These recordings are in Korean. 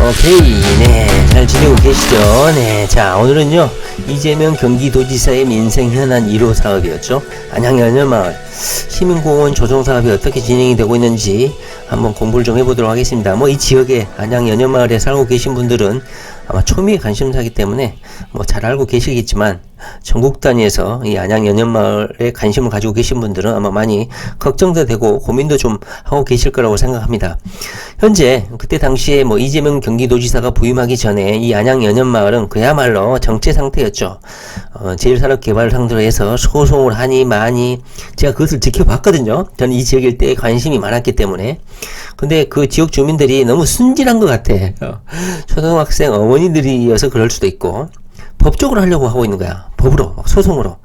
오케이, 네, 잘 지내고 계시죠? 네, 자, 오늘은요, 이재명 경기도지사의 민생 현안 1호 사업이었죠. 안양 연녀마을 시민공원 조성 사업이 어떻게 진행이 되고 있는지 한번 공부를 좀 해보도록 하겠습니다. 이 지역에 안양 연녀마을에 살고 계신 분들은 아마 초미의 관심사이기 때문에 잘 알고 계시겠지만, 전국 단위에서 이 안양 연녀마을에 관심을 가지고 계신 분들은 아마 많이 걱정도 되고 고민도 좀 하고 계실 거라고 생각합니다. 현재 그때 당시에 이재명 경기도지사가 부임하기 전에 이 안양 연녀마을은 그야말로 정체 상태였죠. 제1산업개발을 상대로 해서 소송을 하니 많이 제가 그것을 지켜봤거든요. 저는 이 지역 일대에 관심이 많았기 때문에. 근데 그 지역 주민들이 너무 순진한 것 같아. 초등학생 어머니들이어서 그럴 수도 있고, 법적으로 하려고 하고 있는 거야. 법으로, 소송으로.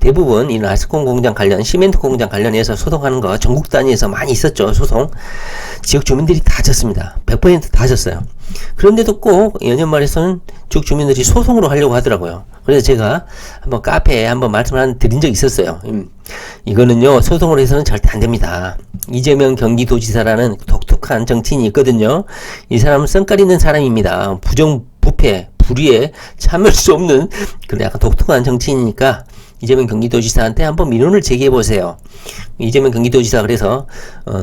대부분 이 라스콘 공장 관련, 시멘트 공장 관련해서 소송하는 거 전국 단위에서 많이 있었죠. 소송. 지역 주민들이 다 졌습니다. 100% 다 졌어요. 그런데도 꼭 연년말에서는 지역 주민들이 소송으로 하려고 하더라고요. 그래서 제가 한번 카페에 한번 말씀을 드린 적이 있었어요. 이거는요, 소송으로 해서는 절대 안 됩니다. 이재명 경기도지사라는 독특한 정치인이 있거든요. 이 사람은 썽깔 있는 사람입니다. 부정부패, 불의에 참을 수 없는 그런 약간 독특한 정치인이니까 이재명 경기도지사한테 한번 민원을 제기해보세요. 이재명 경기도지사 그래서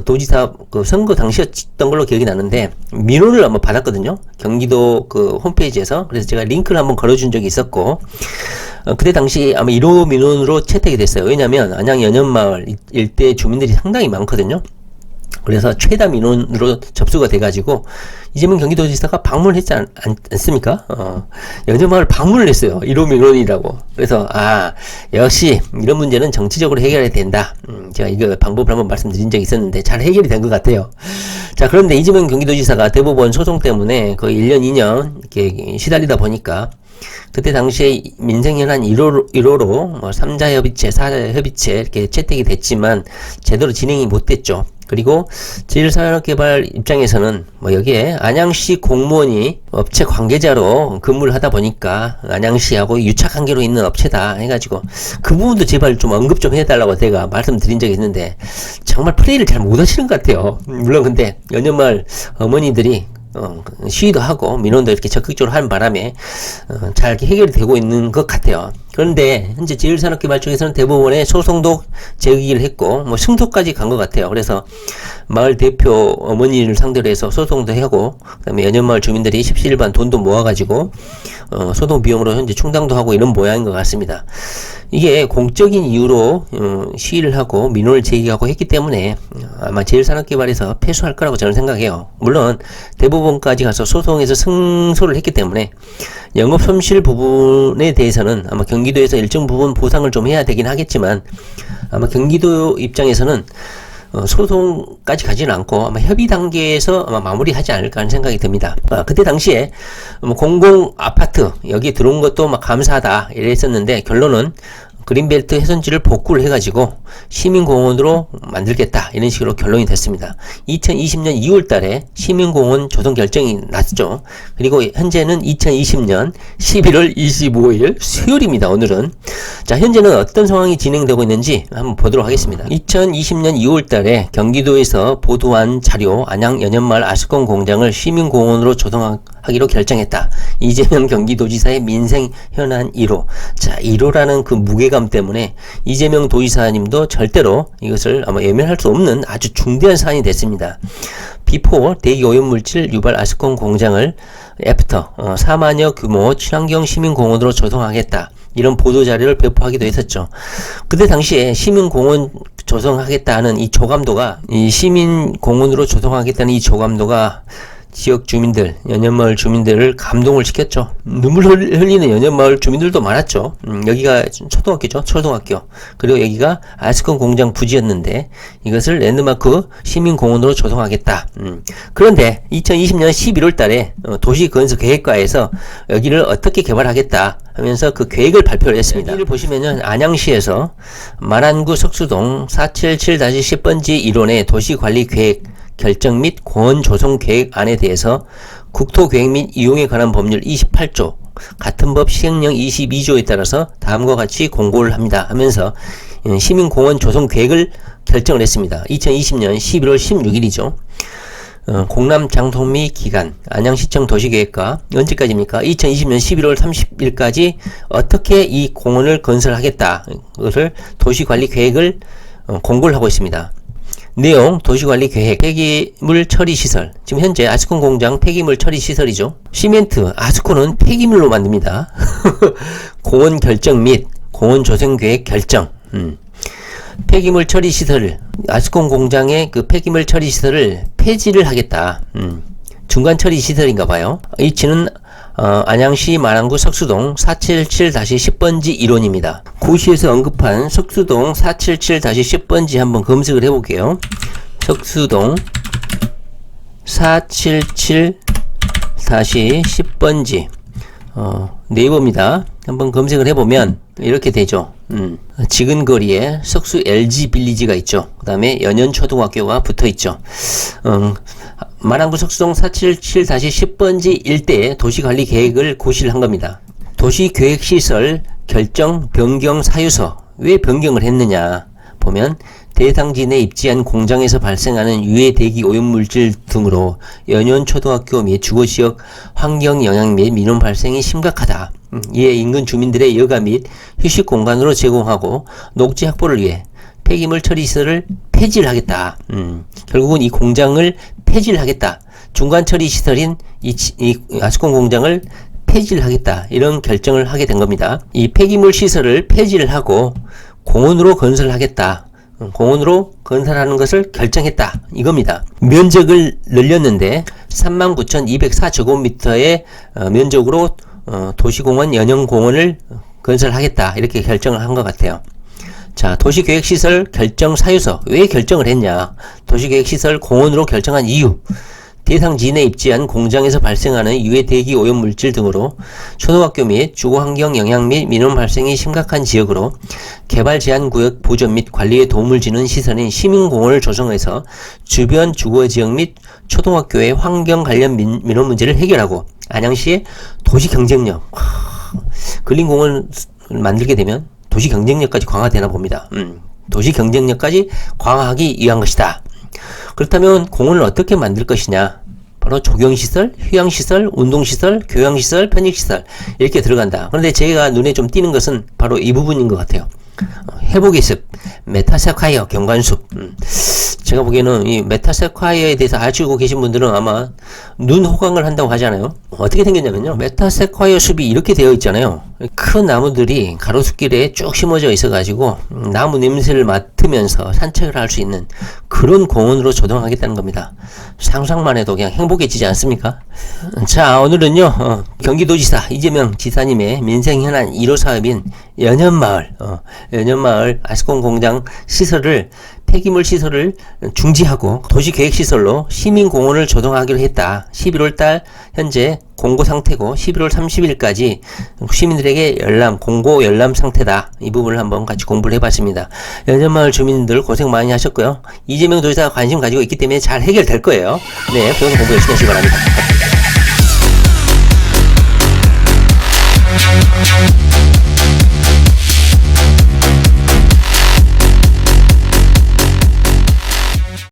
도지사 그 선거 당시였던 걸로 기억이 나는데 민원을 한번 받았거든요. 경기도 그 홈페이지에서. 그래서 제가 링크를 한번 걸어준 적이 있었고, 그때 당시 아마 1호 민원으로 채택이 됐어요. 왜냐면 안양 연년마을 일대 주민들이 상당히 많거든요. 그래서 최다 민원으로 접수가 돼가지고 이재명 경기도지사가 방문을 했지 않습니까? 연녀마을 방문을 했어요. 1호 민원이라고. 그래서 역시 이런 문제는 정치적으로 해결해야 된다. 제가 이거 방법을 한번 말씀드린 적이 있었는데 잘 해결이 된 것 같아요. 자, 그런데 이재명 경기도지사가 대법원 소송 때문에 거의 1년 2년 이렇게 시달리다 보니까 그때 당시에 민생현안 1호로 3자 협의체, 4자 협의체 이렇게 채택이 됐지만 제대로 진행이 못 됐죠. 그리고 제1산업개발 입장에서는 여기에 안양시 공무원이 업체 관계자로 근무를 하다 보니까 안양시하고 유착관계로 있는 업체다 해가지고 그 부분도 제발 좀 언급 좀 해달라고 제가 말씀드린 적이 있는데 정말 플레이를 잘 못하시는 것 같아요. 물론 근데 연년마을 어머니들이 시위도 하고 민원도 이렇게 적극적으로 하는 바람에 잘 해결이 되고 있는 것 같아요. 그런데 현재 제1산업개발 쪽에서는 대법원에 소송도 제기를 했고 승소까지 간 것 같아요. 그래서 마을 대표 어머니를 상대로 해서 소송도 하고, 그다음에 연년마을 주민들이 십시일반 돈도 모아가지고 소송 비용으로 현재 충당도 하고 이런 모양인 것 같습니다. 이게 공적인 이유로 시위를 하고 민원을 제기하고 했기 때문에 아마 제1산업개발에서 패소할 거라고 저는 생각해요. 물론 대법원까지 가서 소송에서 승소를 했기 때문에 영업손실 부분에 대해서는 아마 경기도에서 일정 부분 보상을 좀 해야 되긴 하겠지만 아마 경기도 입장에서는 소송까지 가지는 않고 아마 협의 단계에서 아마 마무리하지 않을까 하는 생각이 듭니다. 그때 당시에 공공 아파트 여기 들어온 것도 막 감사하다 이랬었는데 결론은 그린벨트 훼손지를 복구를 해가지고 시민공원으로 만들겠다 이런 식으로 결론이 됐습니다. 2020년 2월 달에 시민공원 조성 결정이 났죠. 그리고 현재는 2020년 11월 25일 수요일입니다. 오늘은. 자, 현재는 어떤 상황이 진행되고 있는지 한번 보도록 하겠습니다. 2020년 2월 달에 경기도에서 보도한 자료 안양 연년마을 아스콘 공장을 시민공원으로 조성하기로 결정했다. 이재명 경기도지사의 민생 현안 1호. 자, 1호라는 그 무게감 때문에 이재명 도지사님도 절대로 이것을 아마 외면할 수 없는 아주 중대한 사안이 됐습니다. 비포 대기 오염물질 유발 아스콘 공장을 애프터 4만여 규모 친환경 시민공원으로 조성하겠다. 이런 보도자료를 배포하기도 했었죠. 그때 당시에 시민공원 조성하겠다는 이 조감도가 이 시민공원으로 조성하겠다는 이 조감도가 지역 주민들, 연현마을 주민들을 감동을 시켰죠. 눈물 흘리는 연현마을 주민들도 많았죠. 여기가 초등학교죠. 초등학교. 그리고 여기가 아이스크림 공장 부지였는데 이것을 랜드마크 시민공원으로 조성하겠다. 그런데 2020년 11월 달에 도시건설계획과에서 여기를 어떻게 개발하겠다 하면서 그 계획을 발표를 했습니다. 여기를 보시면은 안양시에서 마란구 석수동 477-10번지 1원의 도시관리계획 결정 및 공원 조성 계획안에 대해서 국토계획 및 이용에 관한 법률 28조 같은 법 시행령 22조에 따라서 다음과 같이 공고를 합니다 하면서 시민공원 조성 계획을 결정을 했습니다. 2020년 11월 16일이죠. 공람 장통 및 기간 안양시청 도시계획과 언제까지입니까? 2020년 11월 30일까지 어떻게 이 공원을 건설하겠다 것을 도시관리 계획을 공고를 하고 있습니다. 내용 도시관리 계획 폐기물 처리 시설 지금 현재 아스콘 공장 폐기물 처리 시설이죠. 시멘트 아스콘은 폐기물로 만듭니다. 공원 결정 및 공원 조성 계획 결정 폐기물 처리 시설 아스콘 공장의 그 폐기물 처리 시설을 폐지를 하겠다. 중간 처리 시설인가 봐요. 위치는 안양시 마란구 석수동 477-10번지 1원입니다. 구시에서 언급한 석수동 477-10번지 한번 검색을 해볼게요. 석수동 477-10번지 네이버입니다. 한번 검색을 해보면 이렇게 되죠. 지근거리에 석수 LG 빌리지가 있죠. 그 다음에 연현초등학교가 붙어있죠. 마란구 석수동 477-10번지 일대에 도시관리 계획을 고시를 한 겁니다. 도시계획시설 결정 변경 사유서 왜 변경을 했느냐 보면 대상지 내 입지한 공장에서 발생하는 유해 대기 오염물질 등으로 연현초등학교 및 주거지역 환경 영향 및 민원 발생이 심각하다. 이에 인근 주민들의 여가 및 휴식 공간으로 제공하고 녹지 확보를 위해 폐기물 처리 시설을 폐지를 하겠다. 결국은 이 공장을 폐지를 하겠다. 중간 처리 시설인 이 아스콘 공장을 폐지를 하겠다. 이런 결정을 하게 된 겁니다. 이 폐기물 시설을 폐지를 하고 공원으로 건설하겠다. 공원으로 건설하는 것을 결정했다. 이겁니다. 면적을 늘렸는데 39,204제곱미터의 면적으로 도시공원 연영공원을 건설하겠다. 이렇게 결정을 한 것 같아요. 자, 도시계획시설 결정 사유서 왜 결정을 했냐? 도시계획시설 공원으로 결정한 이유 대상지 내 입지한 공장에서 발생하는 유해 대기 오염물질 등으로 초등학교 및 주거환경 영향 및 민원 발생이 심각한 지역으로 개발 제한구역 보존 및 관리에 도움을 주는 시설인 시민공원을 조성해서 주변 주거지역 및 초등학교의 환경 관련 민원 문제를 해결하고 안양시의 도시 경쟁력 근린공원을 만들게 되면 도시 경쟁력까지 강화되나 봅니다. 도시 경쟁력까지 강화하기 위한 것이다. 그렇다면 공원을 어떻게 만들 것이냐? 바로 조경시설, 휴양시설, 운동시설, 교양시설, 편익시설 이렇게 들어간다. 그런데 제가 눈에 좀 띄는 것은 바로 이 부분인 것 같아요. 회복의 습, 메타세콰이어 경관숲. 제가 보기에는 이 메타세콰이어에 대해서 아시고 계신 분들은 아마 눈 호강을 한다고 하잖아요. 어떻게 생겼냐면요. 메타세콰이어 숲이 이렇게 되어 있잖아요. 큰 나무들이 가로수길에 쭉 심어져 있어가지고 나무 냄새를 맡으면서 산책을 할 수 있는 그런 공원으로 조성하겠다는 겁니다. 상상만 해도 그냥 행복해지지 않습니까? 자, 오늘은요 경기도지사 이재명 지사님의 민생현안 1호 사업인 연현마을 아스콘 공장 시설을 폐기물 시설을 중지하고 도시계획시설로 시민공원을 조성하기로 했다. 11월달 현재 공고 상태고 11월 30일까지 시민들에게 공고 열람 상태다. 이 부분을 한번 같이 공부를 해봤습니다. 연현마을 주민들 고생 많이 하셨고요. 이재명 도지사가 관심 가지고 있기 때문에 잘 해결될 거예요. 네, 부동산 공부 열심히 하시기 바랍니다.